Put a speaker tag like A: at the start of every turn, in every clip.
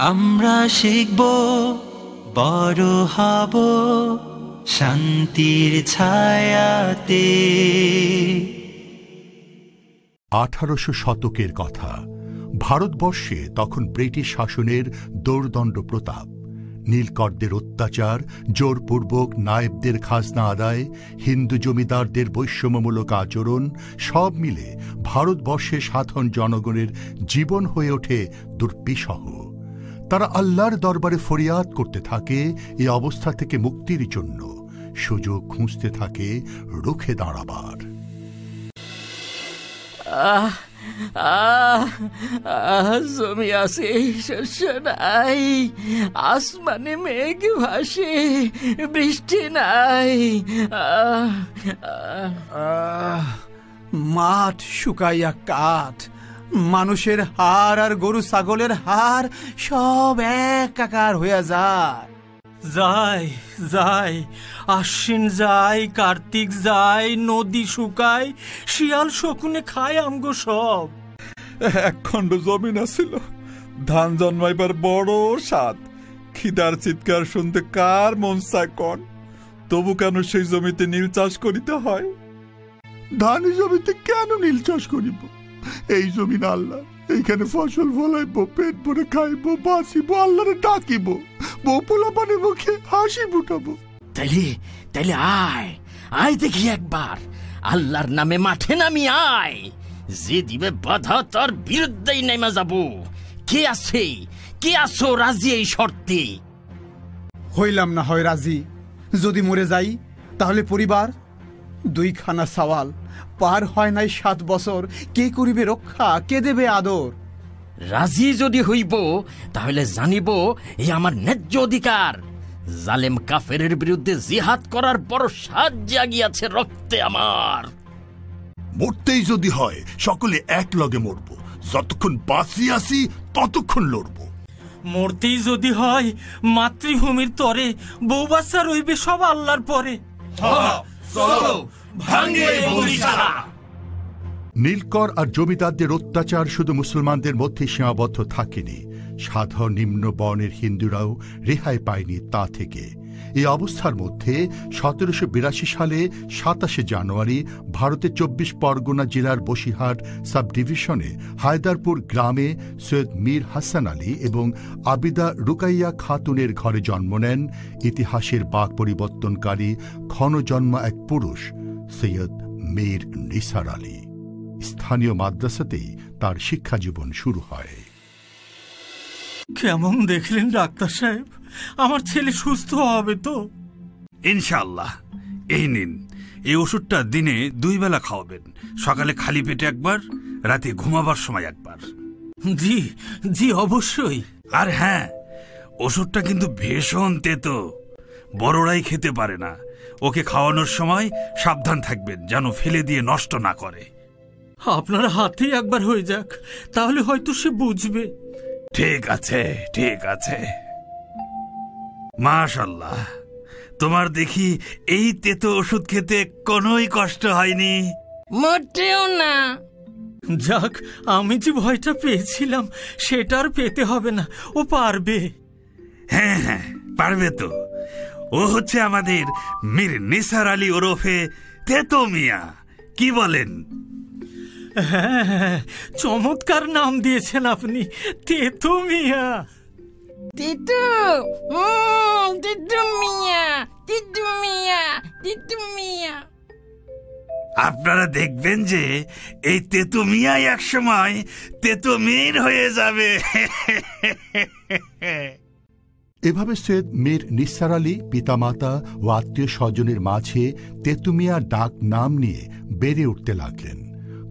A: আমরা শিখব, বড় হব শান্তির ছায়াতে।
B: 1800 শতকের কথা। ভারতবর্ষে তখন ব্রিটিশ শাসনের দোর্দণ্ড প্রতাপ। নীলকরদের অত্যাচার, জোরপূর্বক নায়েবদের খাজনা আদায়, হিন্দু জমিদারদের বৈষম্যমূলক আচরণ, সব মিলে ভারতবর্ষে সাধারণ জনগণের জীবন হয়ে ওঠে দুর্বিষহ। তারা আল্লাহর দরবারে ফরিয়াদ করতে থাকে এই অবস্থা থেকে মুক্তির জন্য, সুযোগ খুঁজতে থাকে রুখে দাঁড়াবার।
C: জমি আছে, শস্য নাই, আসমানে মেঘ ভাসে, বৃষ্টি নাই।
D: মাঠ শুকাইয়া কাঠ, মানুষের হাড় আর গরু ছাগলের হাড় সব একাকার হইয়া যায়।
E: যায় যায়, আশ্বিন যায়, কার্তিক যায়, নদী শুকায়, শিয়াল শকুনে খায় আমগো সব।
F: এক খণ্ড জমিন আছিল, ধান জন্মাইবার বড় স্বাদ, খিদার চিৎকার শুনতে কার মন চায় কন? তবু কেন সেই জমিতে নীল চাষ করিতে হয়?
B: ধান জমিতে কেন নীল চাষ করিব? এই জমিন আল্লাহ, এইখানে ফসল ফলাইব, পেট ভরে খাইব, বাঁচিব, আল্লাহরে ডাকিব, বউ পোলাপানের মুখে হাসি ফুটাবো।
C: তাইলে তাইলে আয় আয় দেখি একবার, আল্লাহর নামে মাঠে নামি আয়। যে দিবে বাধা তার বিরুদ্ধেই নেমে যাব। কে আছে, কে আছো রাজি এই শর্তে?
D: হইলাম না হয় রাজি। যদি মরে যাই তাহলে পরিবার, 2 খানা সওয়াল, পার হয় নাই 7 বছর, কে করিবে রক্ষা, কে দেবে আদর?
C: রাজি যদি হইব তাহলে জানিব এই আমার ন্যায্য অধিকার। জালেম কাফেরের বিরুদ্ধে জিহাদ করার বড় সাজ জাগিয়াছে রক্তে আমার।
B: মরতেই যদি হয় সকলে এক লগে মরব, যতক্ষণ বাঁচিয়ে আছি ততক্ষণ লড়ব।
E: মরতেই যদি হয় মাতৃভূমির তরে, বউ বাচ্চা রইবে সব আল্লাহর পরে।
B: নীলকর আর জমিদারদের অত্যাচার শুধু মুসলমানদের মধ্যে সীমাবদ্ধ থাকেনি, সাধারণ নিম্ন বর্ণের হিন্দুরাও রেহাই পায়নি তা থেকে। এই অবস্থার মধ্যে 1782 সালে 27 জানুয়ারি ভারতের 24 পরগনা জেলার বসিরহাট সাব ডিভিশনে হায়দারপুর গ্রামে সৈয়দ মীর হাসান আলী এবং আবিদা রুকাইয়া খাতুনের ঘরে জন্ম নেন ইতিহাসের বাক পরিবর্তনকারী ক্ষণজন্মা এক পুরুষ সৈয়দ মীর নিসার আলী। স্থানীয় মাদ্রাসাতেই তার শিক্ষা জীবন শুরু হয়।
E: কেমন দেখলেন ডাক্তার সাহেব? আমার ছেলে সুস্থ হবে তো?
G: ইনশাআল্লাহ। এই নিন, এই ওষুধটা দিনে 2 বেলা খাওয়াবেন। সকালে খালি পেটে একবার, রাতে ঘুমাবার সময় একবার।
E: জি জি অবশ্যই।
G: আর হ্যাঁ, ওষুধটা কিন্তু ভীষণ তেতো, বড়রাই খেতে পারে না। ওকে খাওয়ানোর সময় সাবধান থাকবেন যেন ফেলে দিয়ে নষ্ট না করে।
E: আপনার হাতে একবার হয়ে যাক, তাহলে হয়তো সে বুঝবে।
G: ঠিক আছে ঠিক আছে। মাশাআল্লাহ, তোমার দেখি এই তেতো ওষুধ খেতে কোনোই কষ্ট হয়নি।
C: মোটেও না।
E: যাক, আমি যে ভয়টা পেয়েছিলাম সেটা আর পেতে হবে না, ও পারবে।
G: হ্যাঁ হ্যাঁ পারবে তো। ও হচ্ছে আমাদের মীর নিসার আলী ওরফে তেতো মিয়া। কি বলেন?
E: হ্যাঁ, চমৎকার নাম দিয়েছেন আপনি, তেতো মিয়া।
C: তিতু, তিতু মিয়া, তিতু মিয়া, তিতু মিয়া।
G: আপনারা দেখবেন যে এই তেতো মিয়াই একসময় তেতো মীর হয়ে যাবে।
B: এভাবে সৈয়দ মীর নিসার আলী পিতামাতা ও আত্মীয় স্বজনের মাঝে তেতুমিয়া ডাক নাম নিয়ে বেড়ে উঠতে লাগলেন।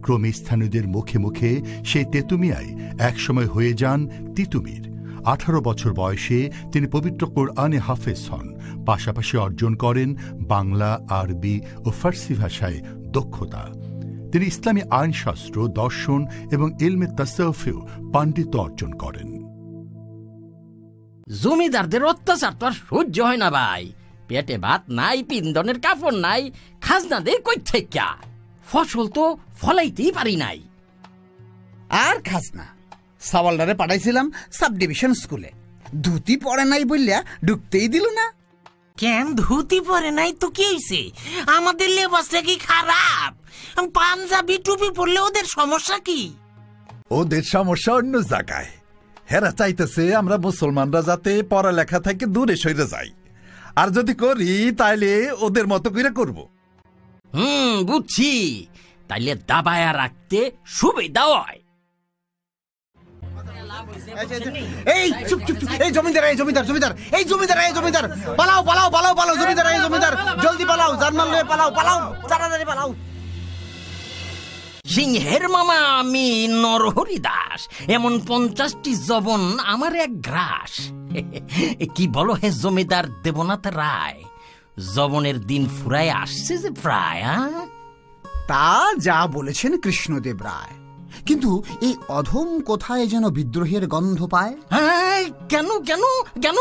B: ক্রমে স্থানীয়দের মুখে মুখে সেই তেতুমিয়াই একসময় হয়ে যান তিতুমির। 18 বছর বয়সে তিনি পবিত্র কোরআনে হাফেজ হন, পাশাপাশি অর্জন করেন বাংলা, আরবি ও ফার্সি ভাষায় দক্ষতা। তিনি ইসলামী আইনশাস্ত্র, দর্শন এবং ইলমে তাসাউফেও পাণ্ডিত্য অর্জন করেন।
C: জমিদারদের অত্যাচার তো আর সহ্য হয় না ভাই। পেটে ভাত নাই, পিন্দনের কাপড় নাই, খাজনা দেয় কই থেকে? ফসল তো ফলাইতেই পারি নাই।
D: আর খাজনা, সাওয়ালদারে পাঠাইছিলাম সাব ডিভিশন স্কুলে, ধুতি পরে নাই বললা ঢুকতেই দিল না।
E: কেন ধুতি পরে নাই তো কি হয়েছে? আমাদের লেবাসটা কি খারাপ? পাঞ্জাবি টুপি পরলে ওদের সমস্যা কি?
F: ওদের সমস্যা অন্য জায়গায়। হেরা চাইতেছে আমরা মুসলমানরা যাতে পড়ালেখা থেকে দূরে সরে যাই, আর যদি করি তাইলে ওদের মতো করে করব।
C: বুঝছি, তাইলে দাবায়া রাখতে সুবিধা হয়।
D: এই চুপ চুপ চুপ, এই জমিদার, এই জমিদার, জমিদার, এই জমিদার, এই জমিদার, পালাও পালাও পালাও পালাও, জমিদার, এই জমিদার, জলদি পালাও, জার্মান লয়ে পালাও, পালাও, তাড়াতাড়ি পালাও।
C: সিংহের মামা আমি নরহরি দাস, এমন 50টি জবন আমার এক গ্রাস। কি বলো হে জমিদার দেবনাথ রায়, জবনের দিন ফুরায় আসছে যে প্রায়।
D: তা যা বলেছেন কৃষ্ণদেব রায়, কিন্তু এই অধম কোথায় যেন বিদ্রোহের গন্ধ পায়।
C: হ্যাঁ, কেন কেন কেন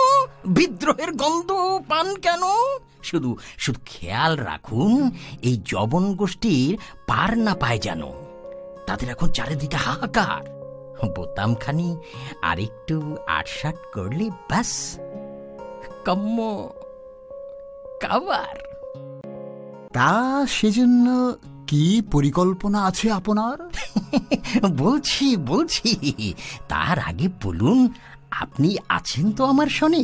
C: বিদ্রোহের গন্ধ পান কেন? শুধু শুধু খেয়াল রাখুন এই জবন গোষ্ঠীর পার না পায় যেন। তাদের এখন চারিদিকে হাহাকার। বোতামখানি আরেকটু আটসাট করলে ব্যাস কম্ম কাবার।
D: তা সেজন্য কি পরিকল্পনা আছে আপনার?
C: বলছি বলছি, তার আগে বলুন আপনি আছেন তো আমার শোনে?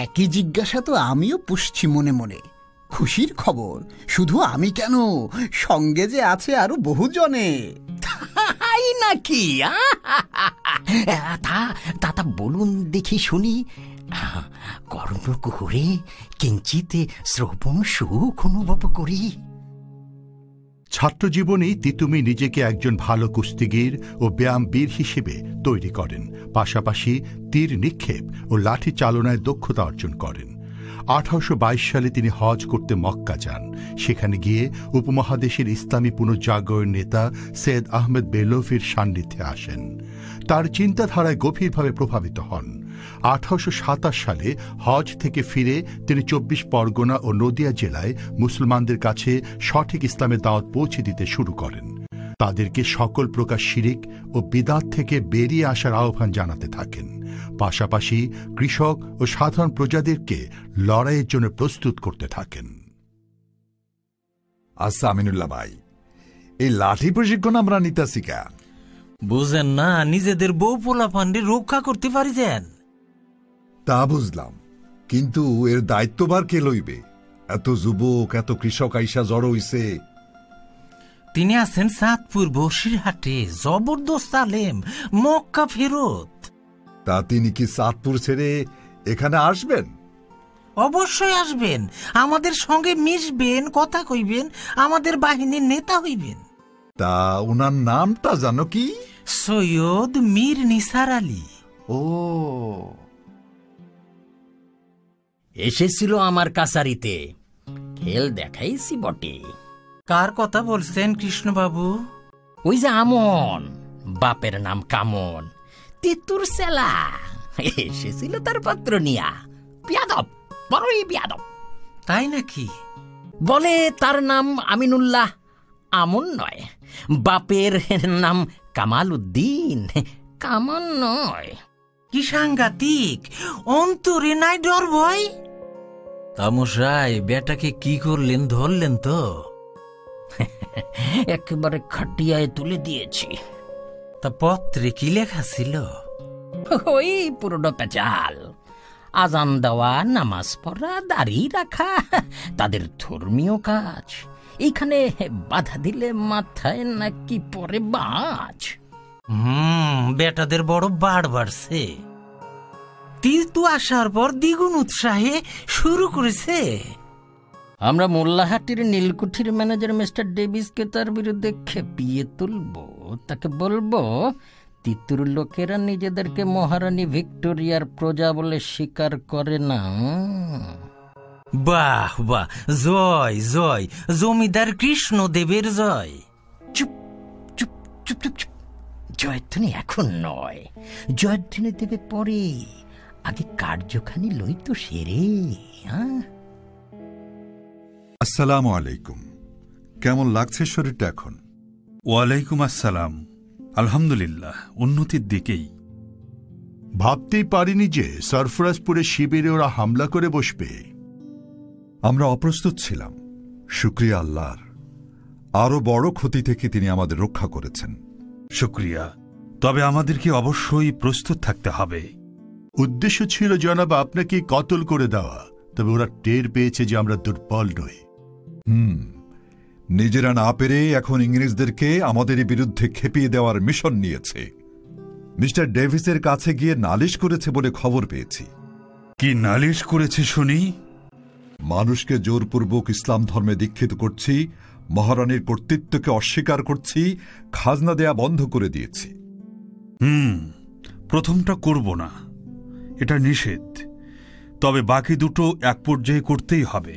D: একই জিজ্ঞাসা তো আমিও পুষছি মনে মনে। খুশির খবর, শুধু আমি কেন, সঙ্গে যে আছে আরো বহুজনে।
C: তাই নাকি? তা বলুন দেখি শুনি। কর্ণকুহরে কিঞ্চিতে শ্রবণ সুখ অনুভব করি।
B: ছাত্রজীবনেই তিতুমী নিজেকে একজন ভালো কুস্তিগীর ও ব্যায়ামবীর হিসেবে তৈরি করেন, পাশাপাশি তীর নিক্ষেপ ও লাঠি চালনায় দক্ষতা অর্জন করেন। 1822 সালে তিনি হজ করতে মক্কা যান। সেখানে গিয়ে উপমহাদেশের ইসলামী পুনর্জাগরণ নেতা সৈয়দ আহমেদ বেলভির সান্নিধ্যে আসেন। তার চিন্তাধারায় গভীরভাবে প্রভাবিত হন। 1827 সালে হজ থেকে ফিরে তিনি 24 পরগনা ও নদিয়া জেলায় মুসলমানদের কাছে সঠিক ইসলামের দাওয়াত পৌঁছে দিতে শুরু করেন। তাদেরকে সকল প্রকার শিরিক ও বিদআত থেকে বেরিয়ে আসার আহ্বান জানাতে থাকেন। পাশাপাশি কৃষক ও সাধারণ প্রজাদেরকে লড়াইয়ের জন্য প্রস্তুত করতে থাকেন।
F: আচ্ছা আমিনুল্লাহ ভাই, এই লাঠি প্রশিক্ষণ আমরা নিতাছি কেন?
E: বুঝেন না, নিজেদের বউ পোলা পান্ডে রক্ষা করতে পারি যেন।
F: তা বুঝলাম, কিন্তু এর দায়িত্বভার কে লইবে? এত যুবক, এত কৃষক আইসা জড়ো হইছে।
E: তিনি আছেন চাঁদপুর বসিরহাটে, জবরদস্ত আলেম, মক্কা ফেরত।
F: তা তিনি কি চাঁদপুর ছেড়ে এখানে আসবেন?
E: অবশ্যই আসবেন, আমাদের সঙ্গে মিশবেন, কথা কইবেন, আমাদের বাহিনীর নেতা হইবেন।
F: তা উনার নামটা জানো কি?
E: সৈয়দ মীর নিসার আলী।
F: ও,
C: এসেছিল আমার কাছারিতে, খেল দেখাইছি বটে।
E: কার কথা বলছেন কৃষ্ণবাবু?
C: ওই যে আমন, বাপের নাম কামন, তিতুর সেলা, এসেছিল তার পত্র নিয়া। বিয়াদব, বড়ই বিয়াদব।
E: তাই নাকি?
C: বলে তার নাম আমিনুল্লাহ, আমন নয়। বাপের নাম কামাল উদ্দিন, কামান নয়।
E: কি সাংঘাতিক, অন্তরে নাই ডর ভয়। তামশাই, বেটাকে কি করলেন, ধরলেন তো?
C: একেবারে খাটিয়ায় তুলে দিয়েছি।
E: তা পত্রে কি লেখা ছিল?
C: ওই পুরোটা পেঁচাল। আজান দেওয়া, নামাজ পড়া, দাড়ি রাখা তাদের ধর্মীয় কাজ। এইখানে বাধা দিলে মাথায় নাকি পরে বাজ।
E: বেটাদের বড় বাড় বাড়ছে। তিতু আসার পর দ্বিগুণ উৎসাহে শুরু করেছে।
C: আমরা মোল্লাহাটির নীলকুঠির ম্যানেজার মিস্টার ডেভিসকে তার বিরুদ্ধে খেপিয়ে তুলব। তাকে বলবো তিতুর লোকেরা নিজেদেরকে মহারানী ভিক্টোরিয়ার প্রজা বলে স্বীকার করে না।
E: বাহ বাহ, জয় জয়, জমিদার কৃষ্ণদেবের জয়।
C: চুপ চুপ চুপ চুপ চুপ, জয়ধ্বনি এখন নয়, জয়ধ্বনি দেবে পরে। আগে কার্যখানি লই তো সেরে।
F: আসসালামু আলাইকুম। কেমন লাগছে শরীরটা এখন?
G: ওয়ালাইকুম আসসালাম। আলহামদুলিল্লাহ, উন্নতির দিকেই।
B: ভাবতেই পারিনি যে সরফরাজপুরে শিবিরে ওরা হামলা করে বসবে।
H: আমরা অপ্রস্তুত ছিলাম। শুকরিয়া আল্লাহর, আরো বড় ক্ষতি থেকে তিনি আমাদের রক্ষা করেছেন।
G: শুকরিয়া। তবে আমাদেরকে অবশ্যই প্রস্তুত থাকতে হবে।
B: উদ্দেশ্য ছিল জনাব আপনাকে কতল করে দেওয়া, তবে ওরা টের পেয়েছে যে আমরা দুর্বল নই।
H: নিজেরা না পেরে এখন ইংরেজদেরকে আমাদের বিরুদ্ধে খেপিয়ে দেওয়ার মিশন নিয়েছে। মিস্টার ডেভিসের কাছে গিয়ে নালিশ করেছে বলে খবর পেয়েছি।
G: কি নালিশ করেছে শুনি?
H: মানুষকে জোরপূর্বক ইসলাম ধর্মে দীক্ষিত করছি, মহারানীর কর্তৃত্বকে অস্বীকার করছি, খাজনা দেয়া বন্ধ করে দিয়েছি।
G: প্রথমটা করব না, এটা নিষেধ। তবে বাকি দুটো এক পর্যায়ে করতেই হবে।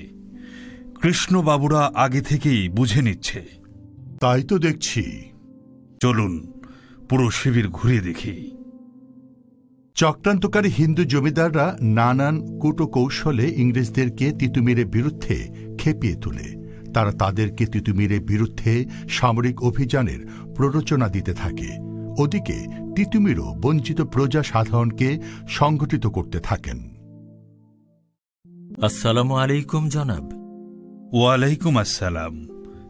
G: কৃষ্ণবাবুরা আগে থেকেই বুঝে নিচ্ছে।
B: তাই তো দেখছি।
G: চলুন পুরো শিবির ঘুরে দেখি।
B: চক্রান্তকারী হিন্দু জমিদাররা নানান কূটকৌশলে ইংরেজদেরকে তিতুমিরের বিরুদ্ধে খেপিয়ে তোলে। তারা তাদেরকে তিতুমিরের বিরুদ্ধে সামরিক অভিযানের প্ররোচনা দিতে থাকে। ওদিকে তিতুমিরও বঞ্চিত প্রজা সাধারণকে সংগঠিত করতে থাকেন।
A: আসসালামু আলাইকুম জনাব।
G: ওয়ালাইকুম আসসালাম।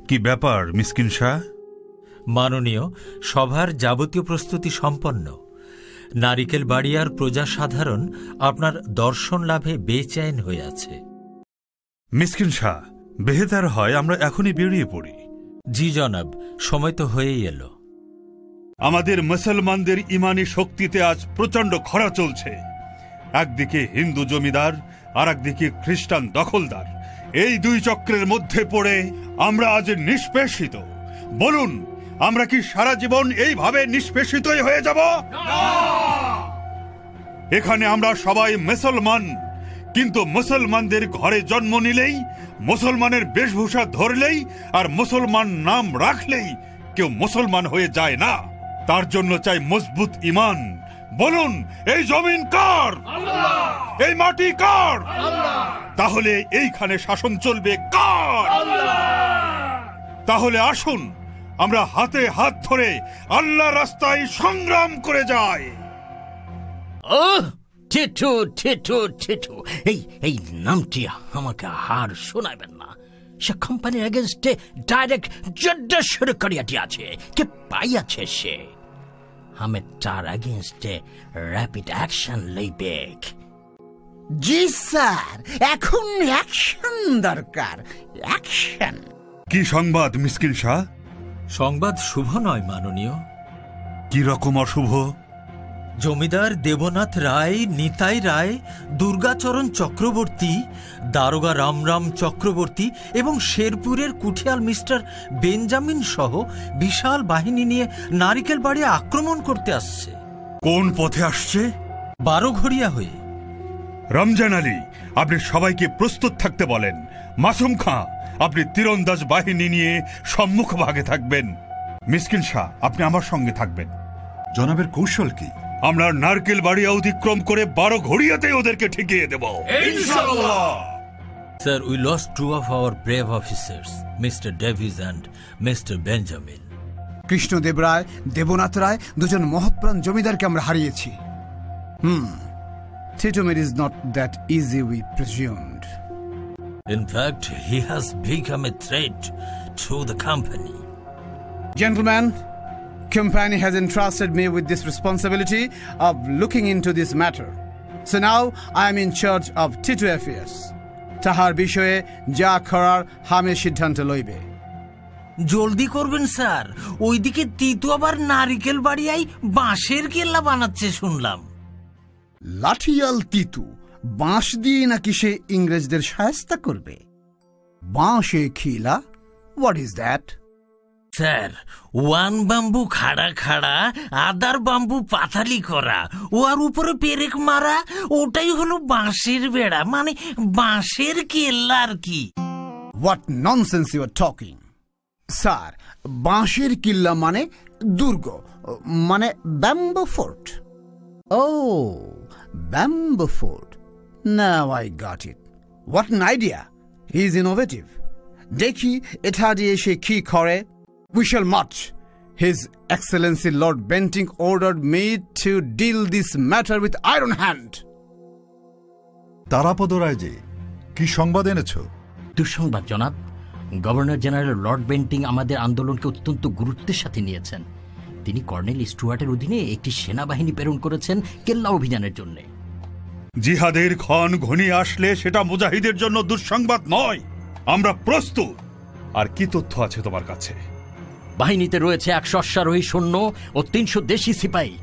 G: কি ব্যাপার মিসকিন শাহ?
A: মাননীয়, সভার যাবতীয় প্রস্তুতি সম্পন্ন। নারিকেল বাড়িয়ার প্রজা সাধারণ আপনার দর্শন লাভে বেচैन হয়ে আছে।
G: মিসকিন শাহ, বেহেতার হয় আমরা এখনই বেরিয়ে পড়ি।
A: জি জনাব, সময় তো হয়েই এলো।
G: আমাদের মুসলমানদের ইমানি শক্তিতে আজ প্রচন্ড খরা চলছে। একদিকে হিন্দু জমিদার, আর একদিকে খ্রিস্টান দখলদার। এই দুই চক্রের মধ্যে পড়ে আমরা আজ নিষ্পেষিত। বলুন, আমরা কি সারা জীবন এইভাবে নিষ্পেষিতই হয়ে যাব? এখানে আমরা সবাই মুসলমান, কিন্তু মুসলমানদের ঘরে জন্ম নিলেই, মুসলমানের বেশভূষা ধরলেই আর মুসলমান নাম রাখলেই কেউ মুসলমান হয়ে যায় না। তার জন্য চাই মজবুত ঈমান। বলুন, এই জমিন কার? এই মাটি কার? তাহলে এইখানে শাসন চলবে কার? তাহলে আসুন আমরা হাতে হাত ধরে আল্লাহ রাস্তায় সংগ্রাম করে যাই।
C: টিটু টিটু টিটু, এই নামটি আমাকে হার শোনাবেন না। সে কোম্পানির এগেনস্টে ডাইরেক্ট যুদ্ধ শুরু করিয়া দিয়াছে। কে পাইয়াছে সে? আমি তার এগেনস্টে র্যাপিড অ্যাকশন লইবে।
D: জি স্যার, এখন অ্যাকশন দরকার, অ্যাকশন।
G: কি সংবাদ মিসকিন শাহ?
A: সংবাদ শুভ নয় মাননীয়।
G: কি রকম অশুভ?
A: জমিদার দেবনাথ রায়, নিতাই রায়, দুর্গাচরণ চক্রবর্তী, দারোগা রামরাম চক্রবর্তী এবং শেরপুরের কুঠিয়াল মিস্টার বেঞ্জামিন সহ বিশাল বাহিনী নিয়ে নারিকেল বাড়ি আক্রমণ করতে আসছে।
G: কোন পথে আসছে?
A: 12 ঘড়িয়া হয়ে।
G: রমজান আলী, আপনি সবাইকে প্রস্তুত থাকতে বলেন। মাসুম খাঁ, আপনি তীরন্দাজ বাহিনী নিয়ে সম্মুখ ভাগে থাকবেন। মিসকিন শাহ, আপনি আমার সঙ্গে থাকবেন।
H: জনাবের কৌশল কি?
G: আমরা নারকেল বাড়িয়া অতিক্রম করে 12 ঘড়িয়াতে ওদেরকে ঠেকিয়ে দেব ইনশাআল্লাহ।
A: Sir, we lost 2 of our brave officers, Mr. Davies and Mr. Benjamin.
D: Krishnadeva রায়, দেবনাথ রায়, দুজন মহৎপ্রাণ জমিদারকে আমরা হারিয়েছি। Titumir is not that easy we presumed.
A: In fact, he has become a threat to the company.
D: Gentlemen, company has entrusted me with this responsibility of looking into this matter. So now I am in charge of Titu affairs. তাহার বিষয়ে যা করার আমি সিদ্ধান্ত লইবে।
E: জলদি করবেন sir, ওইদিকে তিতু আবার নারিকেল বাড়িয়াই বাঁশের কেল্লা বানাচ্ছে শুনলাম।
D: লাঠিয়াল তিতু বাঁশ দিয়ে নাকি সে ইংরেজদের শায়েস্তা করবে? বাঁশে খিলা, what is that?
E: Sir, one bamboo খাড়া খাড়া, আদার বাম্বু পাতালি করা, ও আর উপরে পেরেক মারা, ওটাই হলো বাঁশের বেড়া, মানে বাঁশের কেল্লা আর কি।
D: What nonsense you are talking? Sir, বাঁশের কিল্লা মানে দুর্গ, মানে bamboo fort. Oh, bamboo fort. Now I got it. What an idea. He is innovative. দেখি এটা দিয়ে সে কি করে। We shall march. His Excellency Lord Bentinck ordered me to deal this matter with iron hand.
H: Tarapada রায় যে, কি সংবাদ এনেছ?
C: দুঃসংবাদ জনাব, গভর্নর জেনারেল লর্ড বেন্টিং আমাদের আন্দোলনকে অত্যন্ত গুরুত্বের সাথে নিয়েছেন। তিনি কর্নেল স্টুয়ার্টের অধীনে একটি সেনাবাহিনী প্রেরণ করেছেন কেল্লা অভিযানের জন্য।
G: জিহাদের ক্ষণ ঘনিয়ে আসলে সেটা মুজাহিদের জন্য দুঃসংবাদ নয়। আমরা প্রস্তুত। আর কি তথ্য আছে তোমার কাছে?
C: বাহিনীতে রয়েছে 100 অশ্বারোহী সৈন্য ও 300 দেশি সিপাহী,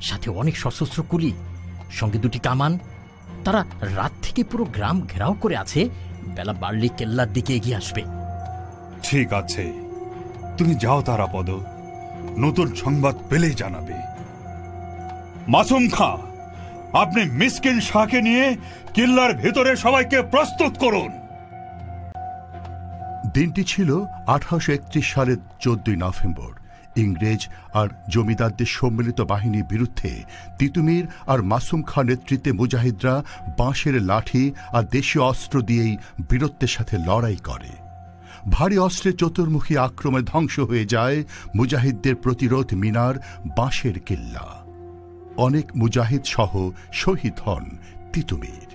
C: সাথে অনেক সশস্ত্র কুলি, সঙ্গে 2টি কামান। তারা রাত থেকে পুরো গ্রাম ঘেরাও করে আছে, বেলা বাড়লে কেল্লার দিকে এগিয়ে আসবে।
G: ঠিক আছে, তুমি যাও তারাপদ, নতুন সংবাদ পেলেই জানাবে। মাসুম খাঁ, আপনি মিসকিন শাহকে নিয়ে কিল্লার ভেতরে সবাইকে প্রস্তুত করুন।
B: দিনটি ছিল 1831 সালের 14 নভেম্বর। ইংরেজ আর জমিদারদের সম্মিলিত বাহিনীর বিরুদ্ধে তিতুমির আর মাসুম খাঁ নেতৃত্বে মুজাহিদরা বাঁশের লাঠি আর দেশীয় অস্ত্র দিয়েই বীরত্বের সাথে লড়াই করে। ভারী অস্ত্রের চতুর্মুখী আক্রমণে ধ্বংস হয়ে যায় মুজাহিদদের প্রতিরোধ মিনার বাঁশের কিল্লা। অনেক মুজাহিদ সহ শহীদ হন তিতুমির।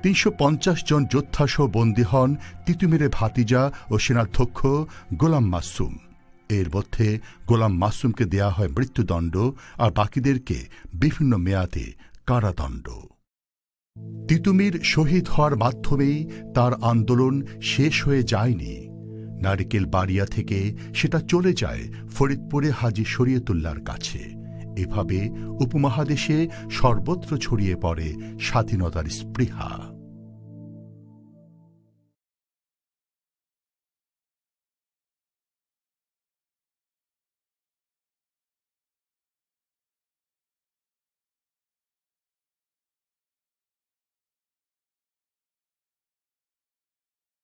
B: 350 জন যোদ্ধাসহ বন্দী হন তিতুমিরের ভাতিজা ও সেনাধ্যক্ষ গোলাম মাসুম। এর মধ্যে গোলাম মাসুমকে দেয়া হয় মৃত্যুদণ্ড আর বাকিদেরকে বিভিন্ন মেয়াদে কারাদণ্ড। তিতুমির শহীদ হওয়ার মাধ্যমেই তার আন্দোলন শেষ হয়ে যায়নি। নারিকেল বাড়িয়া থেকে সেটা চলে যায় ফরিদপুরে হাজী শরীয়তুল্লাহর কাছে। এভাবে উপমহাদেশে সর্বত্র ছড়িয়ে পড়ে স্বাধীনতার স্পৃহা।